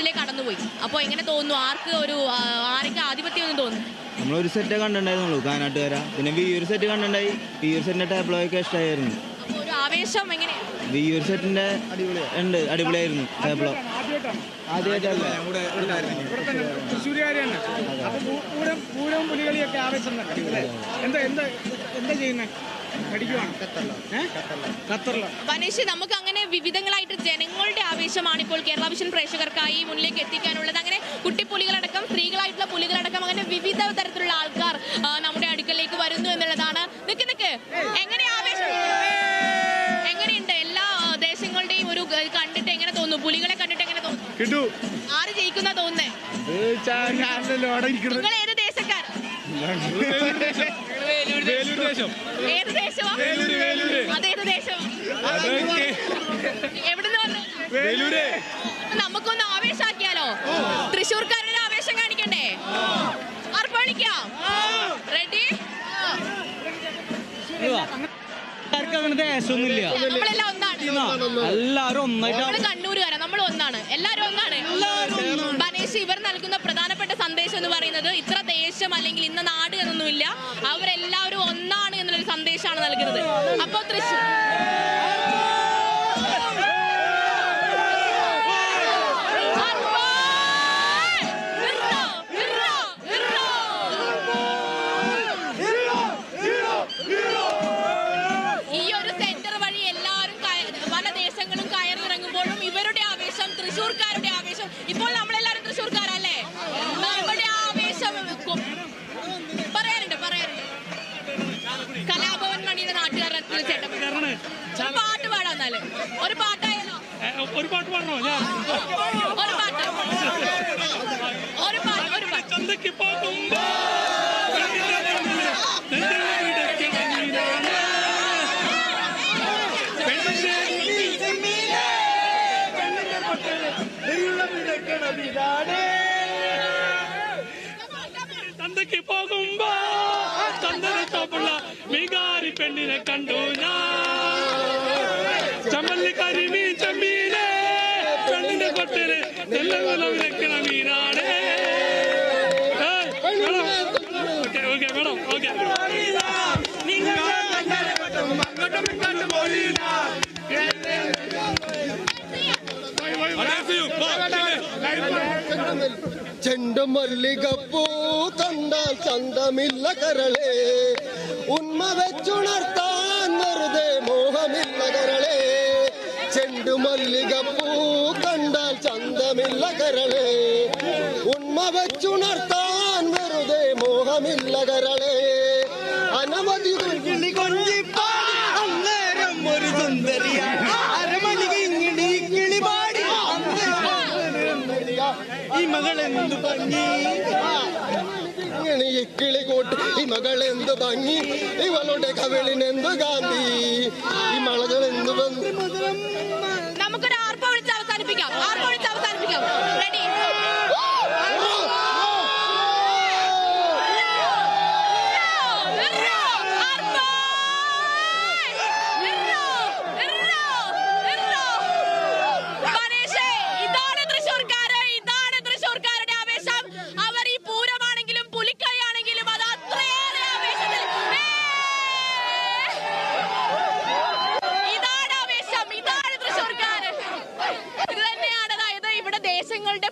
സെറ്റിലേക്ക് കടന്നുപോയി. അപ്പോൾ എങ്ങനെ തോന്നുന്നു, ആർക്ക് ആധിപത്യം എന്ന് തോന്നുന്നു? നമ്മളൊരു സെറ്റ് കണ്ടിട്ടുണ്ടായിരുന്നുള്ളൂ, കാനാട്ടുകാര. പിന്നെ വിയൂർ സെറ്റ് കണ്ടിട്ടുണ്ടായി. വിയൂർ സെറ്റിന്റെ ടേബിളൊക്കെ ഇഷ്ടമായിരുന്നു. അപ്പോൾ ഒരു ആവേശം എങ്ങനെയാണ്? വിയൂർ സെറ്റിന്റെ അടിപൊളിയായിരുന്നു ടേബിളോ. ആദ്യമായിട്ടല്ല, പൂരവും പുലികളിയൊക്കെ ആവേശം എന്താ ചെയ്യുന്നത്? വനേഷ്, നമുക്ക് അങ്ങനെ വിവിധങ്ങളായിട്ട് ജനങ്ങളുടെ ആവേശമാണ് ഇപ്പോൾ കേരള വിഷൻ പ്രേക്ഷകർക്കായി മുന്നിലേക്ക് എത്തിക്കാനുള്ളത്. അങ്ങനെ കുട്ടിപ്പുലികളടക്കം, സ്ത്രീകളായിട്ടുള്ള പുലികളടക്കം, അങ്ങനെ വിവിധ തരത്തിലുള്ള ആൾക്കാർ നമ്മുടെ അടുക്കലേക്ക് വരുന്നു എന്നുള്ളതാണ്. നിക്ക് എങ്ങനെ ആവേശം, എങ്ങനെയുണ്ട്? എല്ലാ ദേശങ്ങളുടെയും ഒരു കണ്ടിട്ട് എങ്ങനെ തോന്നുന്നു? പുലികളെ കണ്ടിട്ട് എങ്ങനെ തോന്നുന്നു? ആര് ജയിക്കുന്ന തോന്നുന്നേ? നിങ്ങൾ ഏത് ദേശക്കാർ? ഏത് ദേശമാ? അതേത് ദേശം? എവിടുന്ന് വന്നു? നമുക്കൊന്ന് ആവേശാക്കിയാലോ? തൃശ്ശൂർക്കാരുടെ ആവേശം കാണിക്കണ്ടേ? അർപ്പണിക്കാം. റെഡി? നമ്മളെല്ലാം ഒന്നാണ്. എല്ലാരും ഒന്നായിട്ട്. കണ്ണൂരുകാരാ, നമ്മൾ ഒന്നാണ്, എല്ലാരും ഒന്നാണ്. ബനേഷ്, ഇവർ നൽകുന്ന പ്രധാനപ്പെട്ട സന്ദേശം എന്ന് പറയുന്നത് ഇത്ര ദേശം അല്ലെങ്കിൽ ഇന്ന നാട് എന്നൊന്നുമില്ല, അവരെല്ലാവരും ഒന്നാണ് എന്നുള്ളൊരു സന്ദേശമാണ് നൽകുന്നത്. അപ്പൊ തൃശ്ശൂർ തൃശ്ശൂർക്കാരുടെ ആവേശം. ഇപ്പോൾ നമ്മളെല്ലാരും തൃശ്ശൂർക്കാരല്ലേ? നമ്മുടെ ആവേശം പറയാനുണ്ട്. കലാഭവൻ മണിയുടെ നാട്ടുകാരുടെ ചേട്ടൻ പാട്ട് പാടാന്നാല് ഒരു പാട്ടായാലോ? ഒരു പാട്ട് പാടണോ? ഒരു പാട്ട് തന്തയ്ക്ക് പോകുമ്പോ തന്തരത്തോപ്പുള്ള മികാരി പെണ്ണിനെ കണ്ടു ഞാൻ. ചമ്മല്ലി കരിമീ ചമ്മീനെ പെണ്ണിന്റെ കൊട്ടില് നെല്ലുകുലം വെക്കണ മീനാണ്. മേഡം ഓക്കെ ചെണ്ടുമല്ലികപ്പൂ കണ്ടാൽ ചന്തമില്ല കരളെ, ഉന്മ വെച്ചുണർത്താൻ വെറുതെ മോഹമില്ല കരളെ. ചെണ്ടുമല്ലികപ്പൂ കണ്ടാൽ ചന്തമില്ല കരളെ, ഉന്മ വെച്ചുണർത്താൻ വെറുതെ മോഹമില്ല കരളെ. അനവധി കൊഞ്ചിപ്പാടി അന്നേരം ഒരു സുന്ദരിയാണ് അരമണികിങ്ങിണി കിളിപാടി ഈ മകളെന്തു ഭംഗി, ഈ കിളികൂട്ട് ഈ മകളെന്തു ഭംഗി, ഇവളുടെ കവിളിനെന്തു ഗാന്ധി, ഈ മകളെന്തു ഭംഗി. നമുക്കൊരു ആർപ്പ് വിളിച്ച് അവസാനിപ്പിക്കാം. റെഡി?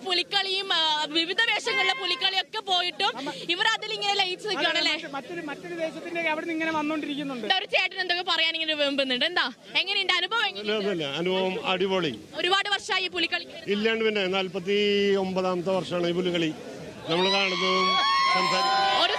പുലിക്കളിയും വിവിധ വേഷങ്ങളിലെ പുലിക്കളിയൊക്കെ പോയിട്ടും ഇവർ അതിലിങ്ങനെ ലയിച്ച് നിൽക്കുകയാണല്ലേ. മറ്റൊരു ദേശത്തിന്റെ അവിടെ നിന്ന് ഇങ്ങനെ വന്നോണ്ടിരിക്കുന്നുണ്ട്. ഒരു ചേട്ടൻ എന്തൊക്കെ പറയാൻ ഇങ്ങനെ വെമ്പുന്നുണ്ട്. എന്താ, എങ്ങനെയുണ്ട് അനുഭവം? അനുഭവം അടിപൊളി. ഒരുപാട് വർഷമായി പുലിക്കളി ഇല്ലാണ്ട് പിന്നെ 49ാമത്തെ വർഷമാണ് ഈ പുലികളി നമ്മൾ കാണുന്നതും സംസാരിക്കുന്നതും. ഒരു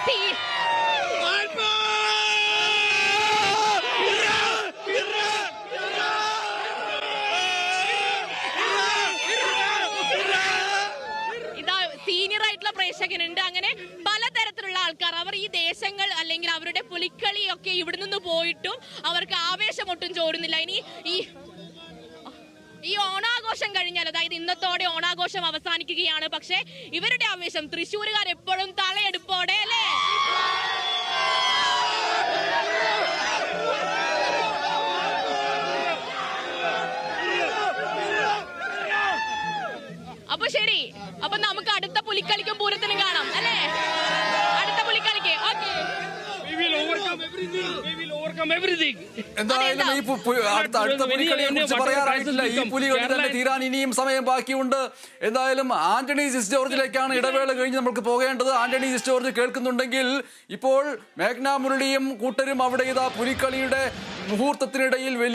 സീനിയർ ആയിട്ടുള്ള പ്രേക്ഷകനുണ്ട്. അങ്ങനെ പലതരത്തിലുള്ള ആൾക്കാർ, അവർ ഈ ദേശങ്ങൾ അല്ലെങ്കിൽ അവരുടെ പുലിക്കളിയൊക്കെ ഇവിടെ നിന്ന് പോയിട്ടും അവർക്ക് ആവേശം ഒട്ടും ചോരുന്നില്ല. ഇനി ഈ ഓണാഘോഷം കഴിഞ്ഞാൽ, അതായത് ഇന്നത്തോടെ ഓണാഘോഷം അവസാനിക്കുകയാണ്. പക്ഷെ ഇവരുടെ ആവേശം തൃശ്ശൂരുകാർ എപ്പോഴും തലയെടുപ്പോടെ അല്ലേ? അപ്പൊ ശരി, അപ്പൊ നമുക്ക് അടുത്ത പുലിക്കളിക്കും പൂരത്തിനും കാണാം അല്ലേ? അടുത്ത പുലിക്കളിക്ക് ഓക്കെ. എന്തായാലും ഈ അടുത്ത പുലിക്കളിയെ കുറിച്ച് പറയാറായിട്ടില്ല. ഈ പുലികളി തന്നെ തീരാൻ ഇനിയും സമയം ബാക്കിയുണ്ട്. എന്തായാലും ആന്റണി സിസ് ജോർജിലേക്കാണ് ഇടവേള കഴിഞ്ഞ് നമുക്ക് പോകേണ്ടത്. ആന്റണി സിസ് ജോർജ് കേൾക്കുന്നുണ്ടെങ്കിൽ ഇപ്പോൾ മേഘ്ന മുരളിയും കൂട്ടരും അവിടെ ഇതാ പുലിക്കളിയുടെ മുഹൂർത്തത്തിനിടയിൽ